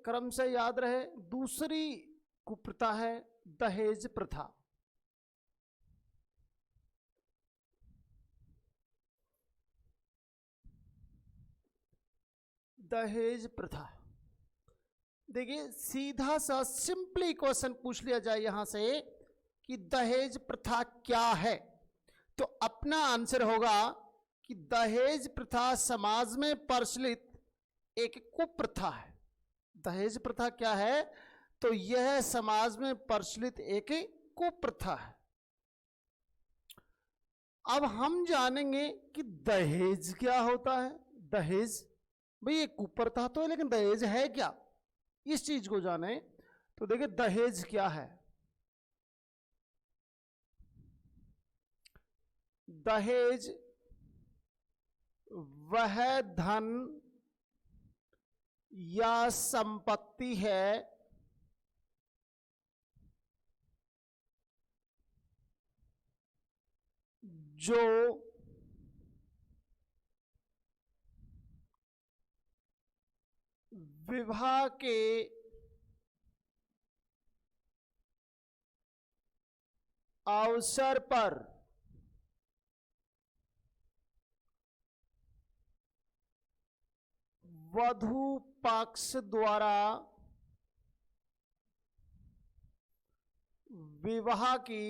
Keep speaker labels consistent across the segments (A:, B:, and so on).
A: क्रम से याद रहे। दूसरी कुप्रथा है दहेज प्रथा। दहेज प्रथा, देखिए सीधा सा सिंपली क्वेश्चन पूछ लिया जाए यहां से कि दहेज प्रथा क्या है, तो अपना आंसर होगा कि दहेज प्रथा समाज में प्रचलित एक कुप्रथा है। दहेज प्रथा क्या है, तो यह समाज में प्रचलित एक कुप्रथा है। अब हम जानेंगे कि दहेज क्या होता है। दहेज भाई ये कुप्रथा तो है, लेकिन दहेज है क्या, इस चीज को जाने। तो देखिए दहेज क्या है। दहेज वह धन या संपत्ति है जो विवाह के अवसर पर वधू पक्ष द्वारा विवाह की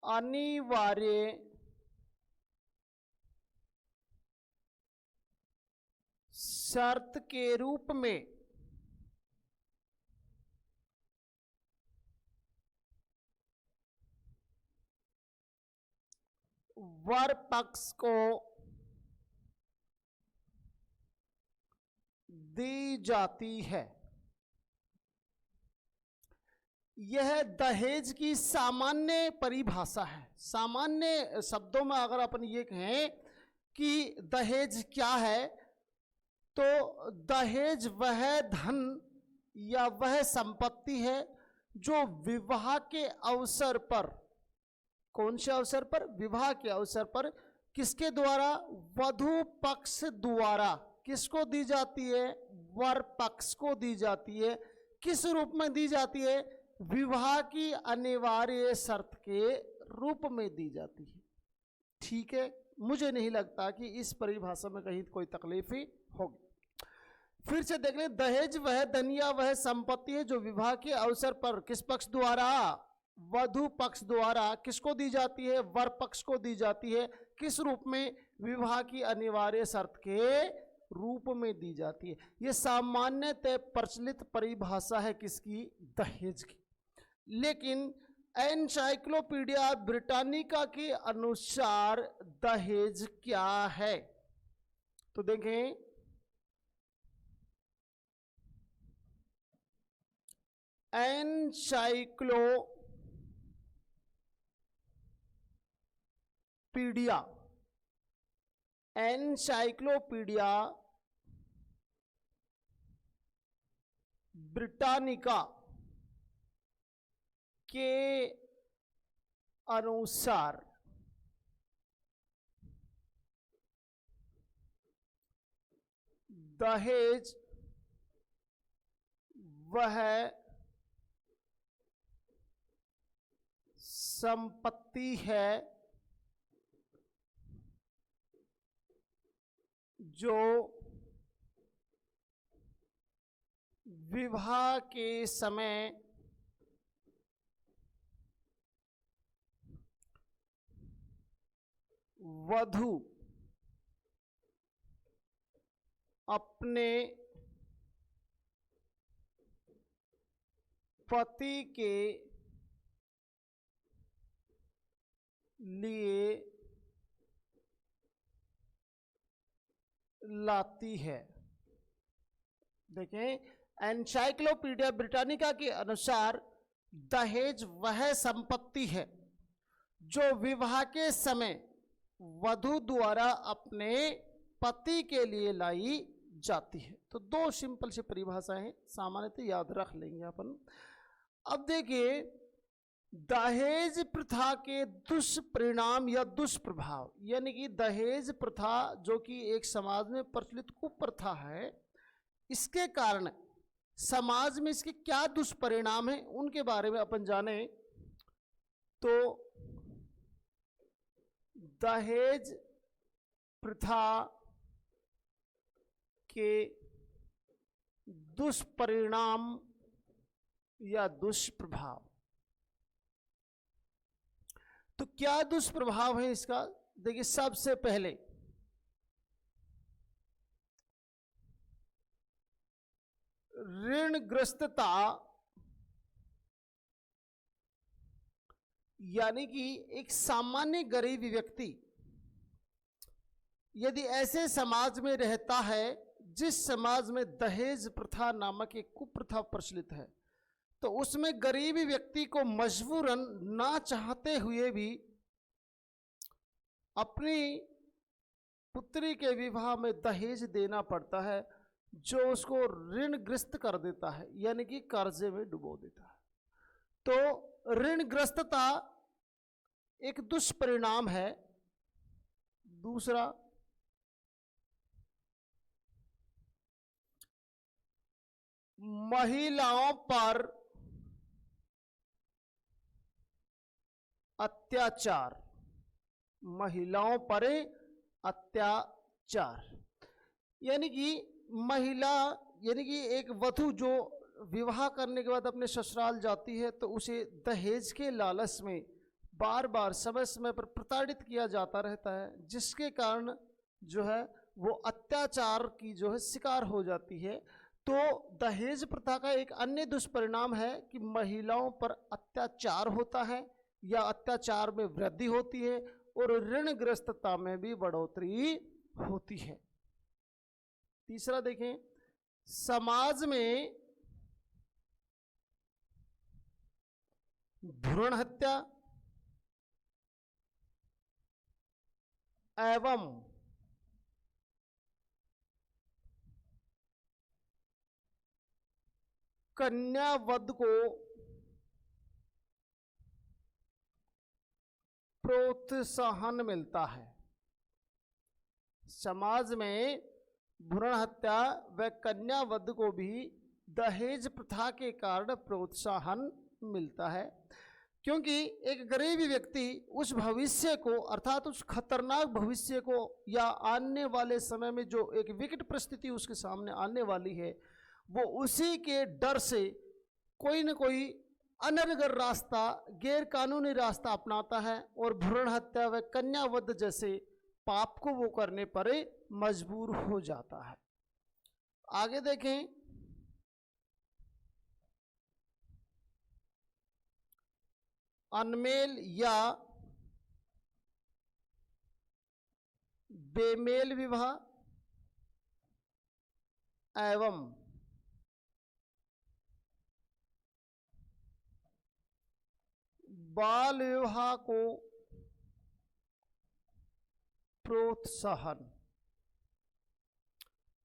A: अनिवार्य शर्त के रूप में वर पक्ष को दी जाती है। यह दहेज की सामान्य परिभाषा है। सामान्य शब्दों में अगर अपन ये कहें कि दहेज क्या है, तो दहेज वह धन या वह संपत्ति है जो विवाह के अवसर पर, कौन से अवसर पर, विवाह के अवसर पर, किसके द्वारा, वधू पक्ष द्वारा किसको दी जाती है, वर पक्ष को दी जाती है। किस रूप में दी जाती है, विवाह की अनिवार्य शर्त के रूप में दी जाती है। ठीक है, मुझे नहीं लगता कि इस परिभाषा में कहीं कोई तकलीफ ही होगी। फिर से देख लें, दहेज वह धन या वह संपत्ति है जो विवाह के अवसर पर किस पक्ष द्वारा, वधू पक्ष द्वारा किसको दी जाती है, वर पक्ष को दी जाती है। किस रूप में, विवाह की अनिवार्य शर्त के रूप में दी जाती है। यह सामान्यतः प्रचलित परिभाषा है किसकी, दहेज की। लेकिन एनसाइक्लोपीडिया ब्रिटानिका के अनुसार दहेज क्या है, तो देखें, एनसाइक्लोपीडिया ब्रिटानिका के अनुसार दहेज वह संपत्ति है जो विवाह के समय वधू अपने पति के लिए लाती है। देखें, एनसाइक्लोपीडिया ब्रिटानिका के अनुसार दहेज वह संपत्ति है जो विवाह के समय वधू द्वारा अपने पति के लिए लाई जाती है। तो दो सिंपल सी परिभाषाएं सामान्यतः याद रख लेंगे अपन। अब देखिए, दहेज प्रथा के दुष्परिणाम या दुष्प्रभाव, यानी कि दहेज प्रथा जो कि एक समाज में प्रचलित कुप्रथा है, इसके कारण समाज में इसके क्या दुष्परिणाम हैं उनके बारे में अपन जाने। तो दहेज प्रथा के दुष्परिणाम या दुष्प्रभाव, तो क्या दुष्प्रभाव है इसका? देखिए, सबसे पहले ऋणग्रस्तता, यानी कि एक सामान्य गरीब व्यक्ति यदि ऐसे समाज में रहता है जिस समाज में दहेज प्रथा नामक एक कुप्रथा प्रचलित है, तो उसमें गरीब व्यक्ति को मजबूरन ना चाहते हुए भी अपनी पुत्री के विवाह में दहेज देना पड़ता है, जो उसको ऋणग्रस्त कर देता है, यानी कि कर्जे में डुबो देता है। तो ऋणग्रस्तता एक दुष्परिणाम है। दूसरा, महिलाओं पर अत्याचार, महिलाओं पर अत्याचार, यानी कि महिला, यानी कि एक वधू जो विवाह करने के बाद अपने ससुराल जाती है तो उसे दहेज के लालच में बार बार समय समय पर प्रताड़ित किया जाता रहता है, जिसके कारण जो है वो अत्याचार की जो है शिकार हो जाती है। तो दहेज प्रथा का एक अन्य दुष्परिणाम है कि महिलाओं पर अत्याचार होता है या अत्याचार में वृद्धि होती है और ऋणग्रस्तता में भी बढ़ोतरी होती है। तीसरा देखें, समाज में भ्रूण हत्या एवं कन्या वध को प्रोत्साहन मिलता है। समाज में भ्रूण हत्या व कन्या वध को भी दहेज प्रथा के कारण प्रोत्साहन मिलता है, क्योंकि एक गरीब व्यक्ति उस भविष्य को, अर्थात उस खतरनाक भविष्य को या आने वाले समय में जो एक विकट परिस्थिति उसके सामने आने वाली है, वो उसी के डर से कोई न कोई अनर्गल रास्ता, गैर कानूनी रास्ता अपनाता है और भ्रूण हत्या व कन्या वध जैसे पाप को वो करने पर मजबूर हो जाता है। आगे देखें, अनमेल या बेमेल विवाह एवं बाल विवाह को प्रोत्साहन,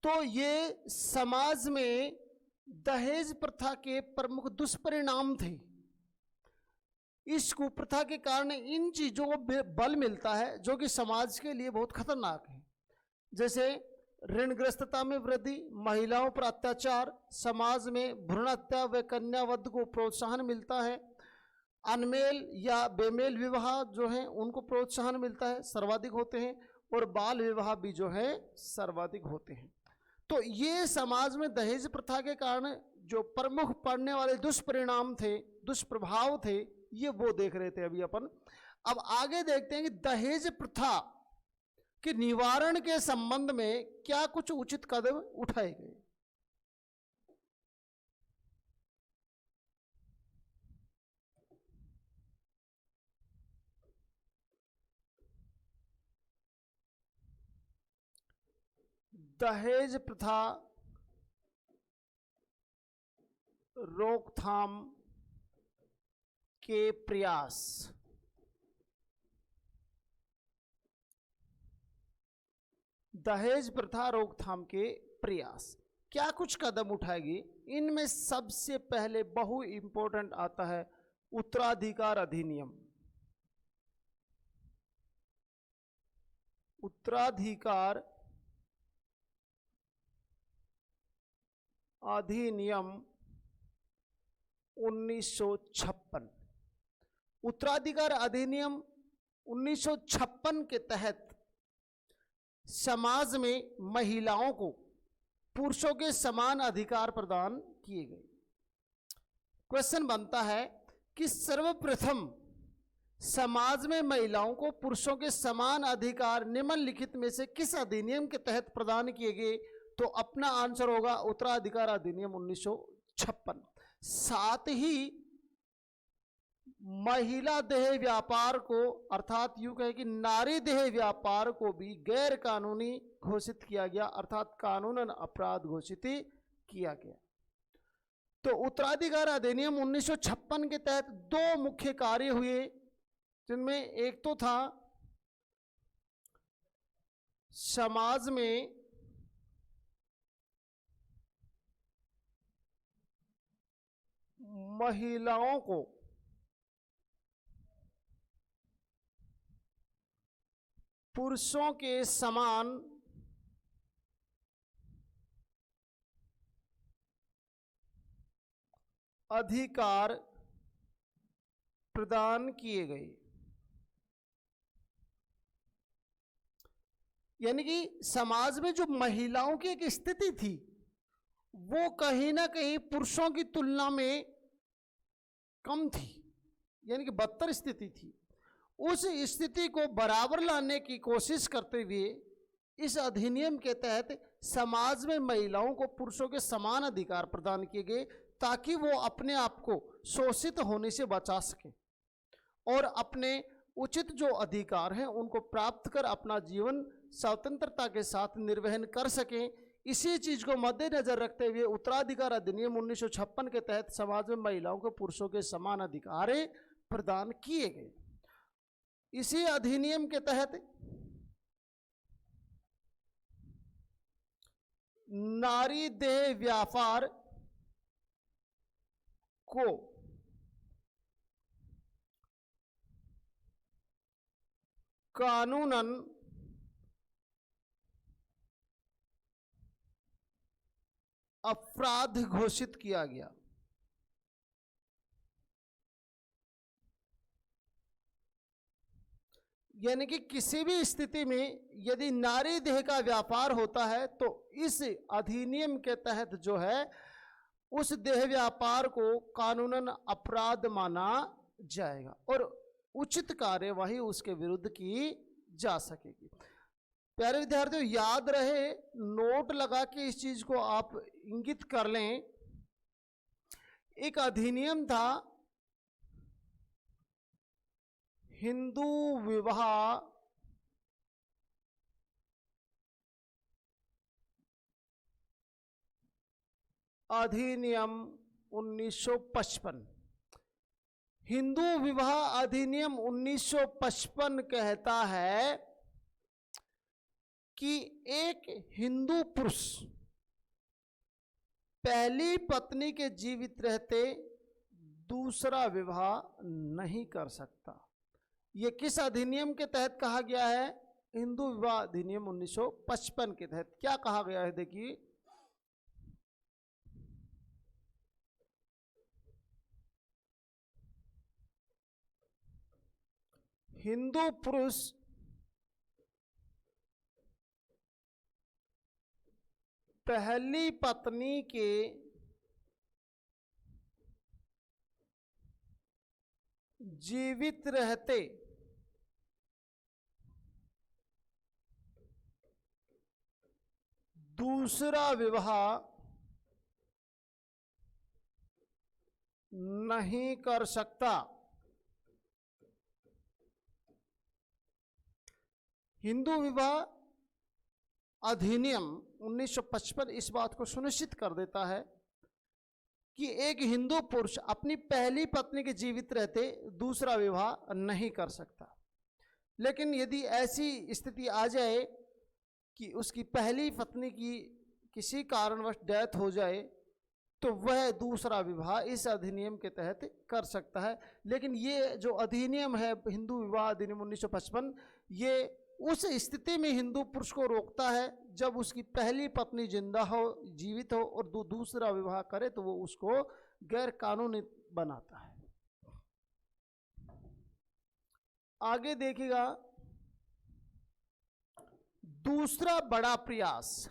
A: तो ये समाज में दहेज प्रथा के प्रमुख दुष्परिणाम थे। इस कुप्रथा के कारण इन चीजों को बल मिलता है जो कि समाज के लिए बहुत खतरनाक है, जैसे ऋणग्रस्तता में वृद्धि, महिलाओं पर अत्याचार, समाज में भ्रूण हत्या व कन्या वध को प्रोत्साहन मिलता है, अनमेल या बेमेल विवाह जो है उनको प्रोत्साहन मिलता है, सर्वाधिक होते हैं, और बाल विवाह भी जो है सर्वाधिक होते हैं। तो ये समाज में दहेज प्रथा के कारण जो प्रमुख पड़ने वाले दुष्परिणाम थे, दुष्प्रभाव थे, ये वो देख रहे थे अभी अपन। अब आगे देखते हैं कि दहेज प्रथा के निवारण के संबंध में क्या कुछ उचित कदम उठाए गए। दहेज प्रथा रोकथाम के प्रयास। दहेज प्रथा रोकथाम के प्रयास क्या कुछ कदम उठाएगी? इनमें सबसे पहले बहुत इंपॉर्टेंट आता है उत्तराधिकार अधिनियम। उत्तराधिकार अधिनियम 1956। उत्तराधिकार अधिनियम 1956 के तहत समाज में महिलाओं को पुरुषों के समान अधिकार प्रदान किए गए। क्वेश्चन बनता है कि सर्वप्रथम समाज में महिलाओं को पुरुषों के समान अधिकार निम्नलिखित में से किस अधिनियम के तहत प्रदान किए गए? तो अपना आंसर होगा उत्तराधिकार अधिनियम 1956। साथ ही महिला देह व्यापार को, अर्थात यूं कहे कि नारी देह व्यापार को भी गैर कानूनी घोषित किया गया, अर्थात कानूनन अपराध घोषित किया गया। तो उत्तराधिकार अधिनियम 1956 के तहत दो मुख्य कार्य हुए, जिनमें एक तो था समाज में महिलाओं को पुरुषों के समान अधिकार प्रदान किए गए। यानी कि समाज में जो महिलाओं की एक स्थिति थी वो कहीं ना कहीं पुरुषों की तुलना में कम थी, यानी कि बदतर स्थिति थी। उस स्थिति को बराबर लाने की कोशिश करते हुए इस अधिनियम के तहत समाज में महिलाओं को पुरुषों के समान अधिकार प्रदान किए गए, ताकि वो अपने आप को शोषित होने से बचा सके और अपने उचित जो अधिकार हैं उनको प्राप्त कर अपना जीवन स्वतंत्रता के साथ निर्वहन कर सकें। इसी चीज को मद्देनजर रखते हुए उत्तराधिकार अधिनियम 1956 के तहत समाज में महिलाओं को पुरुषों के समान अधिकार प्रदान किए गए। इसी अधिनियम के तहत नारी देह व्यापार को कानूनन अपराध घोषित किया गया। यानी कि किसी भी स्थिति में यदि नारी देह का व्यापार होता है तो इस अधिनियम के तहत जो है उस देह व्यापार को कानूनन अपराध माना जाएगा और उचित कार्यवाही उसके विरुद्ध की जा सकेगी। प्यारे विद्यार्थियों, याद रहे, नोट लगा के इस चीज को आप इंगित कर लें। एक अधिनियम था हिंदू विवाह अधिनियम 1955। हिंदू विवाह अधिनियम 1955 कहता है कि एक हिंदू पुरुष पहली पत्नी के जीवित रहते दूसरा विवाह नहीं कर सकता। यह किस अधिनियम के तहत कहा गया है? हिंदू विवाह अधिनियम 1955 के तहत क्या कहा गया है? देखिए, हिंदू पुरुष पहली पत्नी के जीवित रहते दूसरा विवाह नहीं कर सकता। हिंदू विवाह अधिनियम 1955 इस बात को सुनिश्चित कर देता है कि एक हिंदू पुरुष अपनी पहली पत्नी के जीवित रहते दूसरा विवाह नहीं कर सकता। लेकिन यदि ऐसी स्थिति आ जाए कि उसकी पहली पत्नी की किसी कारणवश डेथ हो जाए तो वह दूसरा विवाह इस अधिनियम के तहत कर सकता है। लेकिन ये जो अधिनियम है हिंदू विवाह अधिनियम 1955, ये उस स्थिति में हिंदू पुरुष को रोकता है जब उसकी पहली पत्नी जिंदा हो, जीवित हो, और दूसरा विवाह करे तो वो उसको गैर कानूनी बनाता है। आगे देखिएगा, दूसरा बड़ा प्रयास,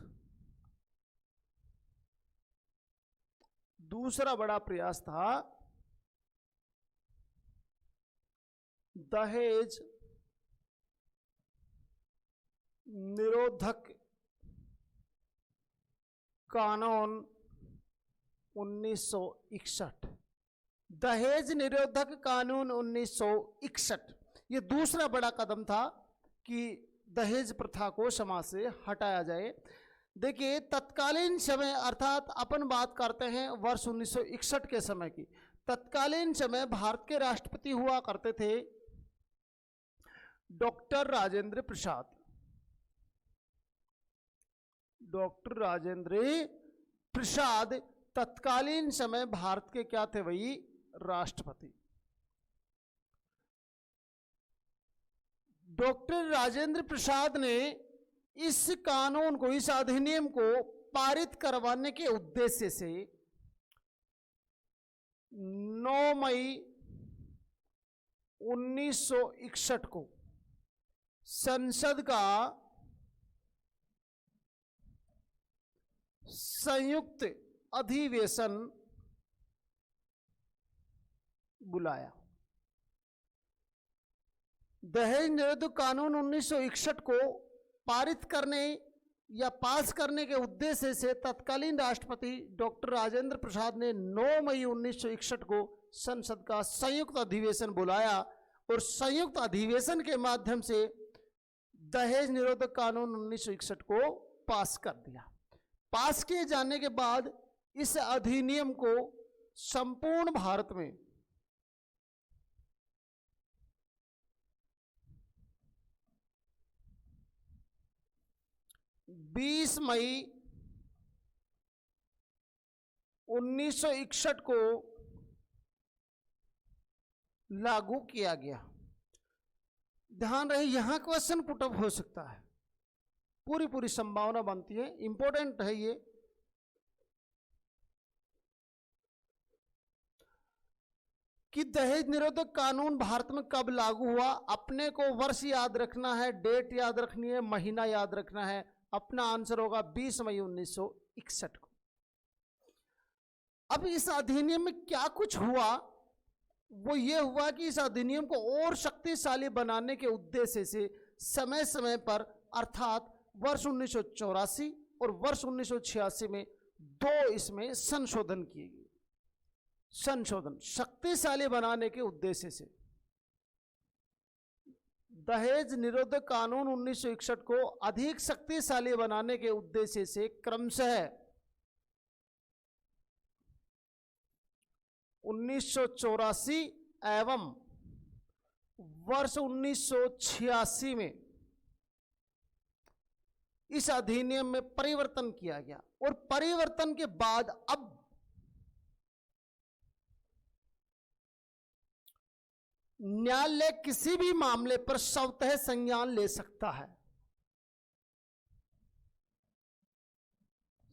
A: दूसरा बड़ा प्रयास था दहेज निरोधक कानून 1961। दहेज निरोधक कानून 1961 ये दूसरा बड़ा कदम था कि दहेज प्रथा को समाज से हटाया जाए। देखिए, तत्कालीन समय, अर्थात अपन बात करते हैं वर्ष 1961 के समय की। तत्कालीन समय भारत के राष्ट्रपति हुआ करते थे डॉक्टर राजेंद्र प्रसाद। डॉक्टर राजेंद्र प्रसाद तत्कालीन समय भारत के क्या थे भाई? राष्ट्रपति। डॉक्टर राजेंद्र प्रसाद ने इस कानून को, इस अधिनियम को पारित करवाने के उद्देश्य से 9 मई 1961 को संसद का संयुक्त अधिवेशन बुलाया। दहेज निरोधक कानून 1961 को पारित करने या पास करने के उद्देश्य से तत्कालीन राष्ट्रपति डॉक्टर राजेंद्र प्रसाद ने 9 मई 1961 को संसद का संयुक्त अधिवेशन बुलाया और संयुक्त अधिवेशन के माध्यम से दहेज निरोधक कानून 1961 को पास कर दिया। पास किए जाने के बाद इस अधिनियम को संपूर्ण भारत में 20 मई 1961 को लागू किया गया। ध्यान रहे, यहां क्वेश्चन पुटअप हो सकता है, पूरी संभावना बनती है, इंपॉर्टेंट है ये। कि दहेज निरोधक कानून भारत में कब लागू हुआ? अपने को वर्ष याद रखना है, डेट याद रखनी है, महीना याद रखना है। अपना आंसर होगा 20 मई 1961 को। अब इस अधिनियम में क्या कुछ हुआ? वो ये हुआ कि इस अधिनियम को और शक्तिशाली बनाने के उद्देश्य से समय समय पर, अर्थात वर्ष 1984 और वर्ष 1986 में 2 इसमें संशोधन किए गए। संशोधन शक्तिशाली बनाने के उद्देश्य से दहेज निरोधक कानून 1961 को अधिक शक्तिशाली बनाने के उद्देश्य से क्रमशः 1984 एवं वर्ष 1986 में इस अधिनियम में परिवर्तन किया गया। और परिवर्तन के बाद अब न्यायालय किसी भी मामले पर स्वतः संज्ञान ले सकता है।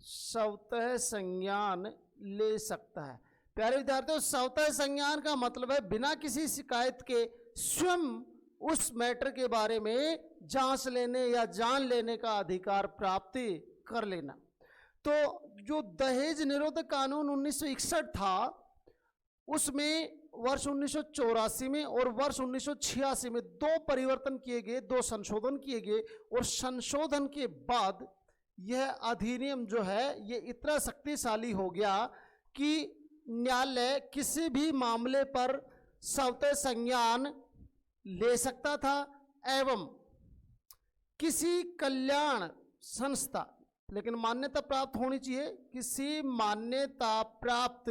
A: स्वतः संज्ञान ले सकता है। प्यारे विद्यार्थियों, स्वतः संज्ञान का मतलब है बिना किसी शिकायत के स्वयं उस मैटर के बारे में जांच लेने या जान लेने का अधिकार प्राप्ति कर लेना। तो जो दहेज निरोधक कानून 1961 था, उसमें वर्ष 1984 में और वर्ष 1986 में 2 परिवर्तन किए गए, 2 संशोधन किए गए। और संशोधन के बाद यह अधिनियम जो है ये इतना शक्तिशाली हो गया कि न्यायालय किसी भी मामले पर स्वतः संज्ञान ले सकता था एवं किसी कल्याण संस्था, लेकिन मान्यता प्राप्त होनी चाहिए, किसी मान्यता प्राप्त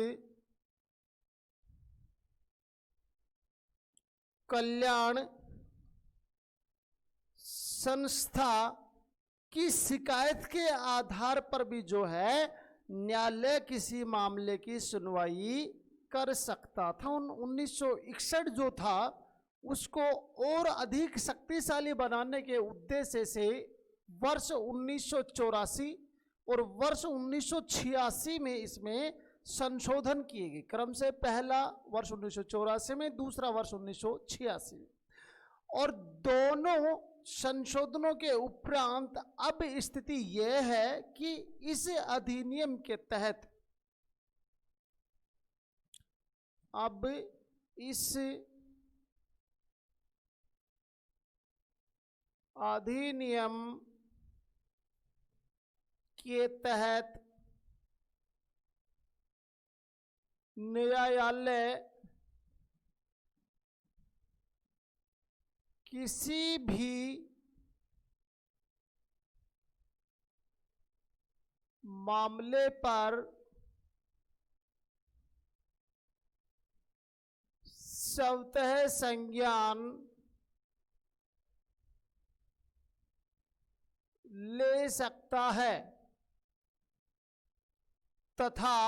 A: कल्याण संस्था की शिकायत के आधार पर भी जो है न्यायालय किसी मामले की सुनवाई कर सकता था। 1961 जो था उसको और अधिक शक्तिशाली बनाने के उद्देश्य से वर्ष 1984 और वर्ष 1986 में इसमें संशोधन किए गए। क्रम से पहला वर्ष 1984 में, दूसरा वर्ष 1986 में। और दोनों संशोधनों के उपरांत अब स्थिति यह है कि इस अधिनियम के तहत अब इस अधिनियम के तहत न्यायालय किसी भी मामले पर स्वतः संज्ञान ले सकता है तथा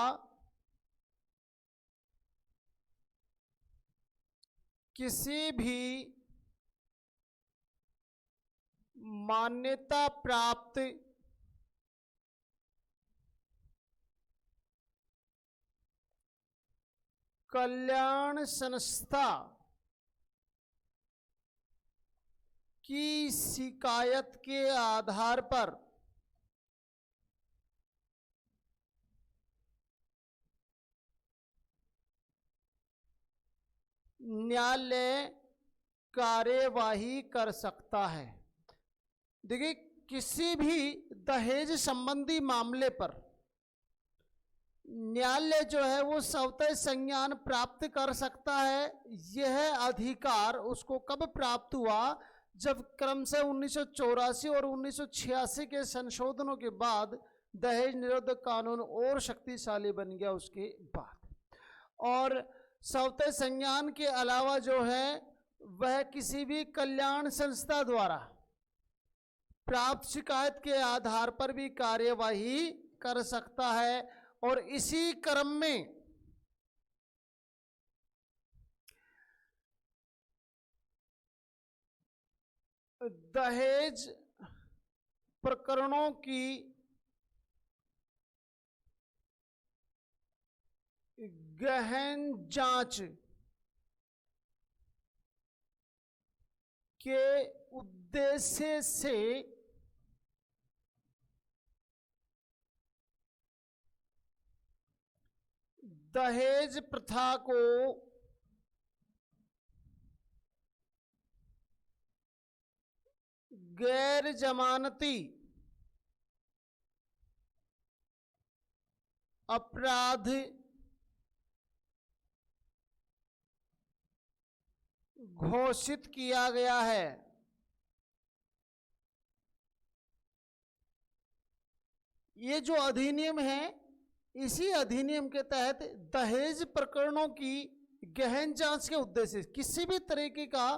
A: किसी भी मान्यता प्राप्त कल्याण संस्था की शिकायत के आधार पर न्यायालय कार्यवाही कर सकता है। देखिए, किसी भी दहेज संबंधी मामले पर न्यायालय जो है वो स्वतः संज्ञान प्राप्त कर सकता है। यह अधिकार उसको कब प्राप्त हुआ? जब क्रम से 1984 और 1986 के संशोधनों के बाद दहेज निरोधक कानून और शक्तिशाली बन गया उसके बाद। और स्वतः संज्ञान के अलावा जो है वह किसी भी कल्याण संस्था द्वारा प्राप्त शिकायत के आधार पर भी कार्यवाही कर सकता है। और इसी क्रम में दहेज प्रकरणों की गहन जांच के उद्देश्य से दहेज प्रथा को गैर जमानती अपराध घोषित किया गया है। ये जो अधिनियम है, इसी अधिनियम के तहत दहेज प्रकरणों की गहन जांच के उद्देश्य से किसी भी तरीके का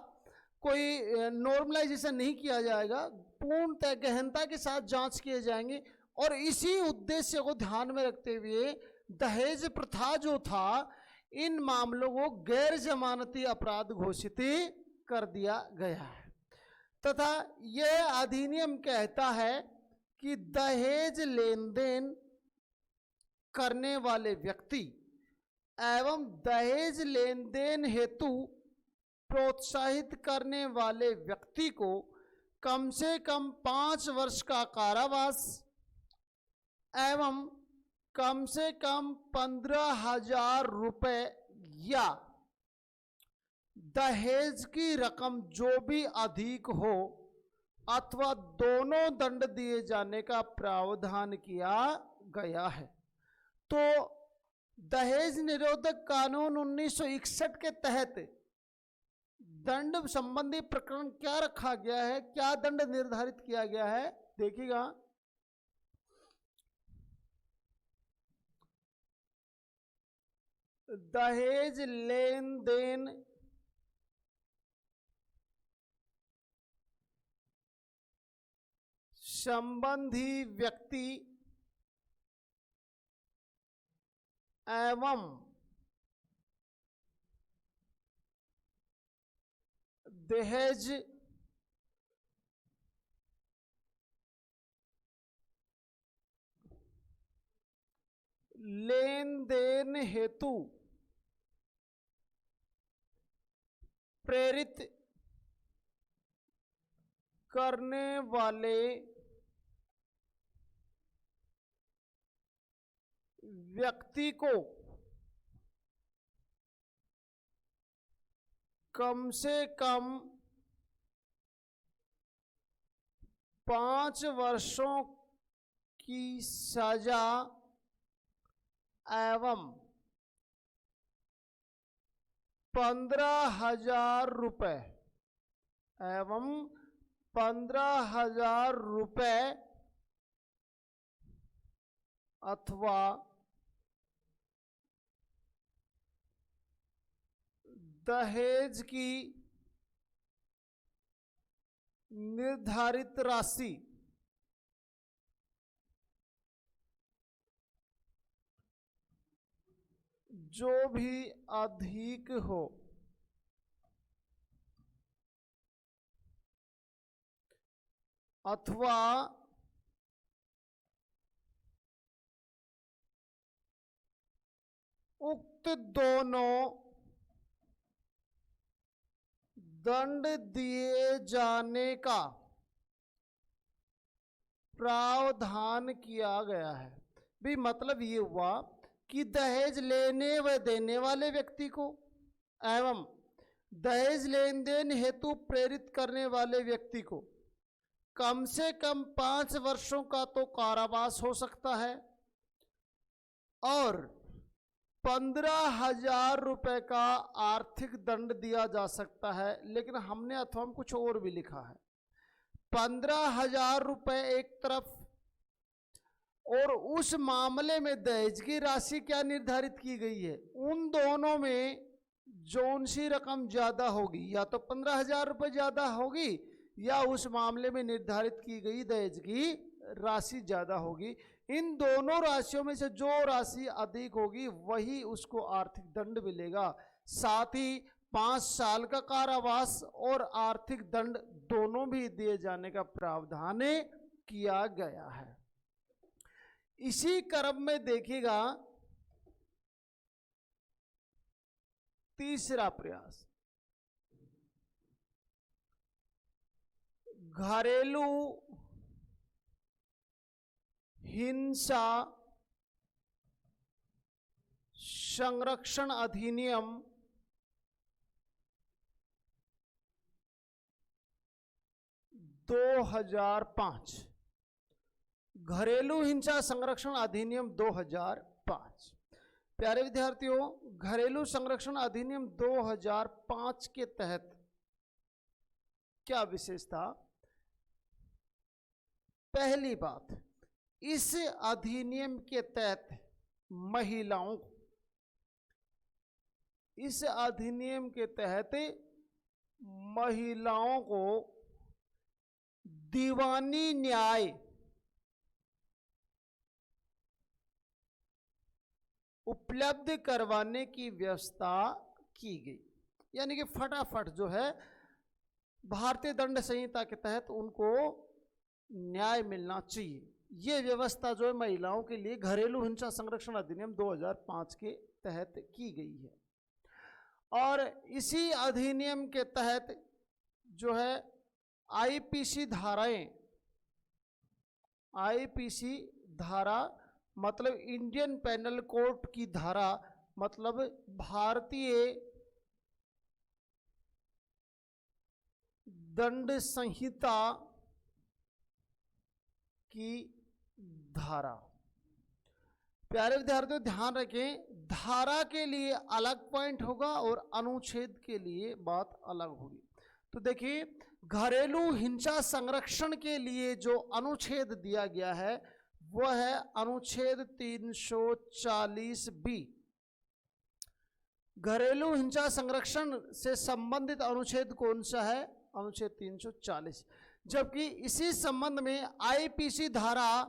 A: कोई नॉर्मलाइजेशन नहीं किया जाएगा, पूर्णतः गहनता के साथ जांच किए जाएंगे। और इसी उद्देश्य को ध्यान में रखते हुए दहेज प्रथा जो था, इन मामलों को गैर जमानती अपराध घोषित कर दिया गया है। तथा यह अधिनियम कहता है कि दहेज लेन देन करने वाले व्यक्ति एवं दहेज लेन देन हेतु प्रोत्साहित करने वाले व्यक्ति को कम से कम 5 वर्ष का कारावास एवं कम से कम 15,000 रुपए या दहेज की रकम जो भी अधिक हो अथवा दोनों दंड दिए जाने का प्रावधान किया गया है। तो दहेज निरोधक कानून 1961 के तहत दंड संबंधी प्रकरण क्या रखा गया है, क्या दंड निर्धारित किया गया है, देखिएगा। दहेज लेन देन संबंधी व्यक्ति एवं दहेज लेन देन हेतु प्रेरित करने वाले व्यक्ति को कम से कम 5 वर्षों की सजा एवं 15,000 रुपये एवं 15,000 रुपये अथवा दहेज की निर्धारित राशि जो भी अधिक हो अथवा उक्त दोनों दंड दिए जाने का प्रावधान किया गया है। भी मतलब ये हुआ कि दहेज लेने व देने वाले व्यक्ति को एवं दहेज लेन देन हेतु प्रेरित करने वाले व्यक्ति को कम से कम 5 वर्षों का तो कारावास हो सकता है और 15,000 रुपये का आर्थिक दंड दिया जा सकता है। लेकिन हमने अथवा कुछ और भी लिखा है। 15,000 रुपये एक तरफ और उस मामले में दहेज की राशि क्या निर्धारित की गई है, उन दोनों में जौन सी रकम ज्यादा होगी या तो 15,000 रुपये ज्यादा होगी या उस मामले में निर्धारित की गई दहेज की राशि ज्यादा होगी। इन दोनों राशियों में से जो राशि अधिक होगी वही उसको आर्थिक दंड मिलेगा। साथ ही 5 साल का कारावास और आर्थिक दंड दोनों भी दिए जाने का प्रावधान किया गया है। इसी क्रम में देखिएगा तीसरा प्रयास, घरेलू हिंसा संरक्षण अधिनियम 2005, घरेलू हिंसा संरक्षण अधिनियम 2005। प्यारे विद्यार्थियों, घरेलू संरक्षण अधिनियम 2005 के तहत क्या विशेषता? पहली बात, इस अधिनियम के तहत महिलाओं को, इस अधिनियम के तहत महिलाओं को दीवानी न्याय उपलब्ध करवाने की व्यवस्था की गई। यानी कि फटाफट जो है भारतीय दंड संहिता के तहत उनको न्याय मिलना चाहिए। ये व्यवस्था जो है महिलाओं के लिए घरेलू हिंसा संरक्षण अधिनियम 2005 के तहत की गई है। और इसी अधिनियम के तहत जो है आईपीसी धाराएं, आईपीसी धारा मतलब इंडियन पेनल कोड की धारा, मतलब भारतीय दंड संहिता की धारा। प्यारे विद्यार्थियों ध्यान रखें, धारा के लिए अलग पॉइंट होगा और अनुच्छेद के लिए बात अलग होगी। तो देखिए, घरेलू हिंसा संरक्षण के लिए जो अनुच्छेद दिया गया है वह है अनुच्छेद 340B। घरेलू हिंसा संरक्षण से संबंधित अनुच्छेद कौन सा है? अनुच्छेद 340। जबकि इसी संबंध में आईपीसी धारा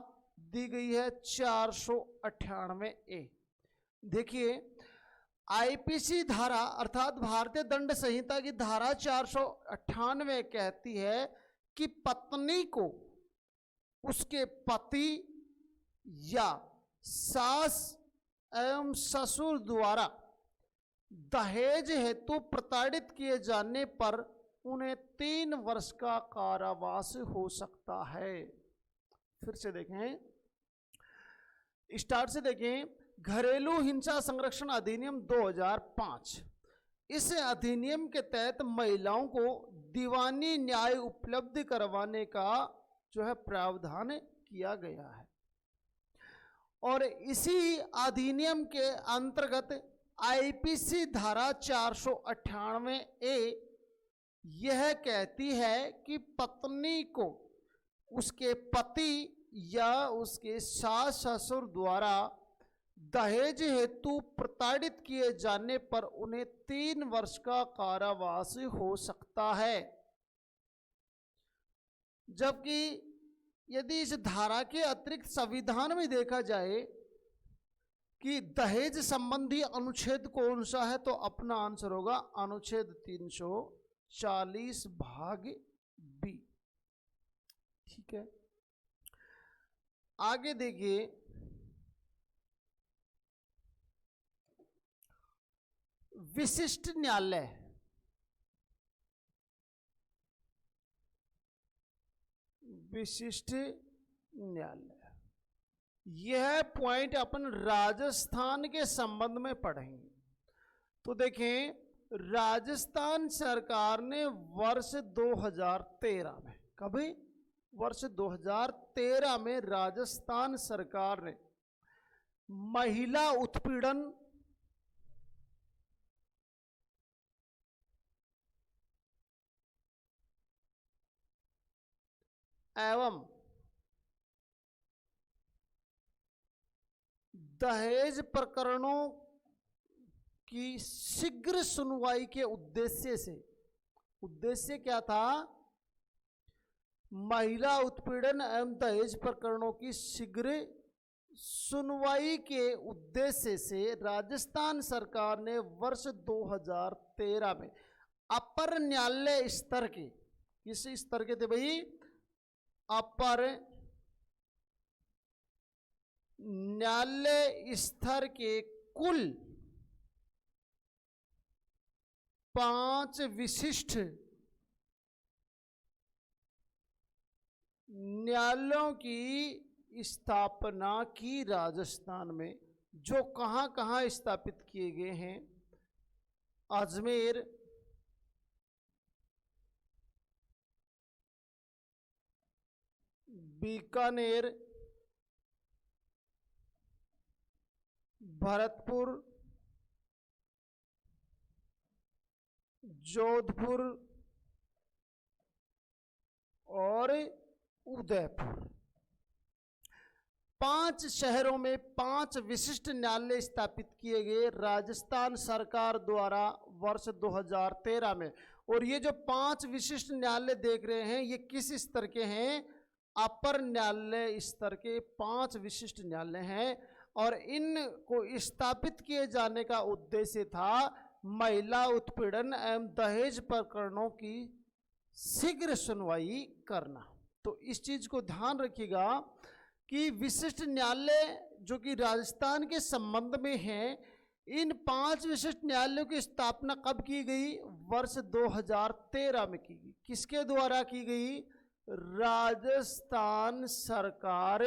A: दी गई है 498A। देखिए, आईपीसी धारा अर्थात भारतीय दंड संहिता की धारा 498 कहती है कि पत्नी को उसके पति या सास एवं ससुर द्वारा दहेज हेतु प्रताड़ित किए जाने पर उन्हें 3 वर्ष का कारावास हो सकता है। फिर से देखें, स्टार्ट से देखें। घरेलू हिंसा संरक्षण अधिनियम 2005, इस अधिनियम के तहत महिलाओं को दीवानी न्याय उपलब्ध करवाने का जो है प्रावधान किया गया है। और इसी अधिनियम के अंतर्गत आईपीसी धारा 498 ए यह कहती है कि पत्नी को उसके पति या उसके सास ससुर द्वारा दहेज हेतु प्रताड़ित किए जाने पर उन्हें 3 वर्ष का कारावास हो सकता है। जबकि यदि इस धारा के अतिरिक्त संविधान में देखा जाए कि दहेज संबंधी अनुच्छेद कौन सा है, तो अपना आंसर होगा अनुच्छेद 340 भाग बी। ठीक है, आगे देखिए। विशिष्ट न्यायालय, विशिष्ट न्यायालय, यह पॉइंट अपन राजस्थान के संबंध में पढ़ेंगे। तो देखें, राजस्थान सरकार ने वर्ष 2013 में, कभी वर्ष 2013 में राजस्थान सरकार ने महिला उत्पीड़न एवं दहेज प्रकरणों की शीघ्र सुनवाई के उद्देश्य से, उद्देश्य क्या था? महिला उत्पीड़न एवं दहेज प्रकरणों की शीघ्र सुनवाई के उद्देश्य से राजस्थान सरकार ने वर्ष 2013 में अपर न्यायालय स्तर के, किस स्तर के थे भाई? अपर न्यायालय स्तर के कुल 5 विशिष्ट न्यायालयों की स्थापना की राजस्थान में, जो कहाँ कहाँ स्थापित किए गए हैं? अजमेर, बीकानेर, भरतपुर, जोधपुर और उदयपुर। 5 शहरों में 5 विशिष्ट न्यायालय स्थापित किए गए राजस्थान सरकार द्वारा वर्ष 2013 में। और ये जो 5 विशिष्ट न्यायालय देख रहे हैं, ये किस स्तर के हैं? अपर न्यायालय स्तर के 5 विशिष्ट न्यायालय हैं। और इनको स्थापित किए जाने का उद्देश्य था महिला उत्पीड़न एवं दहेज प्रकरणों की शीघ्र सुनवाई करना। तो इस चीज को ध्यान रखिएगा कि विशिष्ट न्यायालय जो कि राजस्थान के संबंध में हैं, इन 5 विशिष्ट न्यायालयों की स्थापना कब की गई? वर्ष 2013 में की गई। किसके द्वारा की गई? राजस्थान सरकार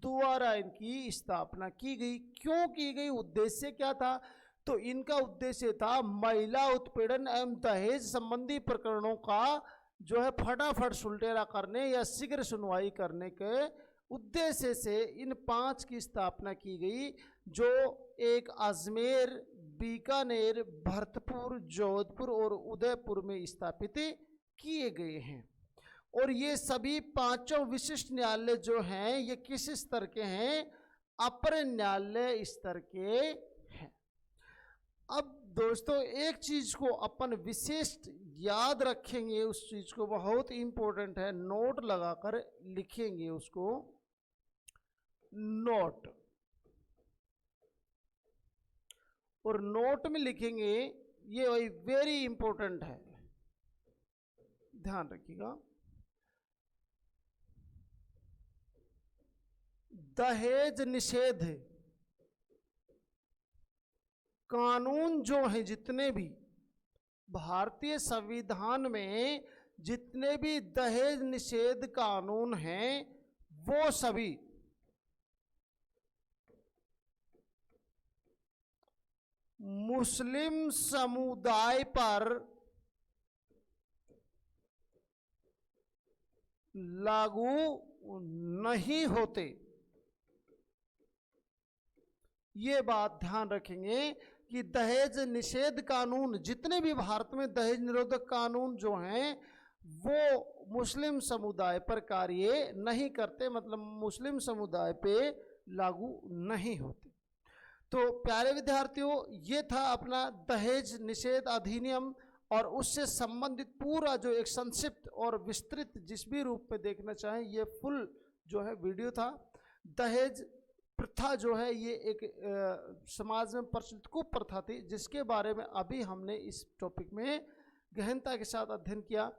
A: द्वारा इनकी स्थापना की गई। क्यों की गई? उद्देश्य क्या था? तो इनका उद्देश्य था महिला उत्पीड़न एवं दहेज संबंधी प्रकरणों का जो है फटाफट सुलटेरा करने या शीघ्र सुनवाई करने के उद्देश्य से इन 5 की स्थापना की गई, जो एक अजमेर, बीकानेर, भरतपुर, जोधपुर और उदयपुर में स्थापित किए गए हैं। और ये सभी 5 विशिष्ट न्यायालय जो हैं, ये किस स्तर के हैं? अपर न्यायालय स्तर के हैं। अब दोस्तों, एक चीज को अपन विशेष याद रखेंगे, उस चीज को बहुत इंपॉर्टेंट है, नोट लगाकर लिखेंगे उसको। नोट और नोट में लिखेंगे, ये वही वेरी इंपॉर्टेंट है, ध्यान रखिएगा। दहेज निषेध कानून जो है, जितने भी भारतीय संविधान में जितने भी दहेज निषेध कानून हैं, वो सभी मुस्लिम समुदाय पर लागू नहीं होते। ये बात ध्यान रखेंगे कि दहेज निषेध कानून, जितने भी भारत में दहेज निरोधक कानून जो हैं, वो मुस्लिम समुदाय पर कार्य नहीं करते, मतलब मुस्लिम समुदाय पे लागू नहीं होते। तो प्यारे विद्यार्थियों, ये था अपना दहेज निषेध अधिनियम और उससे संबंधित पूरा जो एक संक्षिप्त और विस्तृत, जिस भी रूप में देखना चाहें, ये फुल जो है वीडियो था। दहेज प्रथा जो है, ये एक समाज में प्रचलित कुप्रथा थी, जिसके बारे में अभी हमने इस टॉपिक में गहनता के साथ अध्ययन किया।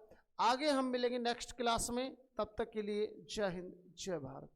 A: आगे हम मिलेंगे नेक्स्ट क्लास में, तब तक के लिए जय हिंद, जय भारत।